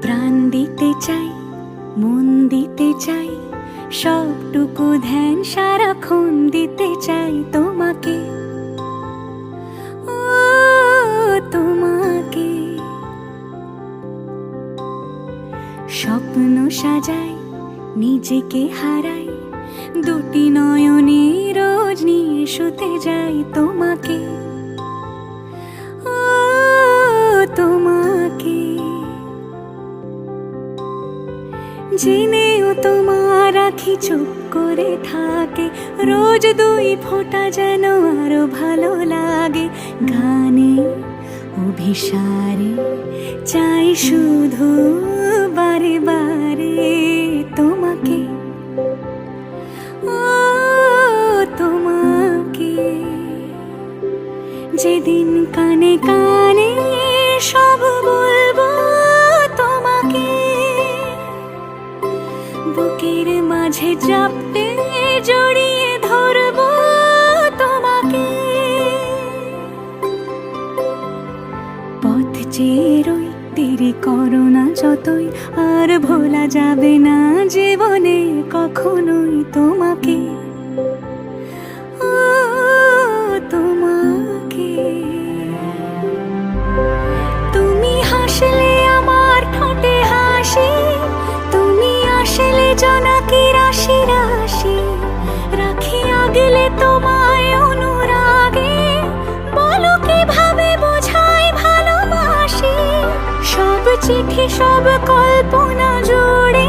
প্রাণ দিতে চাই, মন দিতে চাই, সবটুকু ধ্যান সারাক্ষণ দিতে চাই তোমাকে, ও তোমাকে। স্বপ্ন সাজাই, নিজেকে হারাই, দুটি নয়নে রোজ নিয়ে শুতে যাই তোমাকে, ও তোমাকে। জেনেও তোমার আখি চুপ করে থাকে, রোজ দুই ফোঁটা যেন আরো ভালো লাগে। গানে অভিসারে চাই শুধু বারে বারে তোমাকে, ও তোমাকে। যেদিন কানে কানে সব বলবো তোমাকে, বুকের মাঝে চাপতে জড়িয়ে ধরবো তোমাকে। পথ চেয়ে রই, দেরি করো না যতই, আর ভোলা যাবে না জীবনে কখনোই তোমাকে, ও তোমাকে। তুমি হাসলে আমার ঠোঁটে হাসি, তুমি আসলে জোনাকি রাশি রাশি, রাখি আগলে তোমায় অনুরাগে, বলো কিভাবে বোঝাই ভালোবাসি। সব চিঠি সব কল্পনা জুড়ে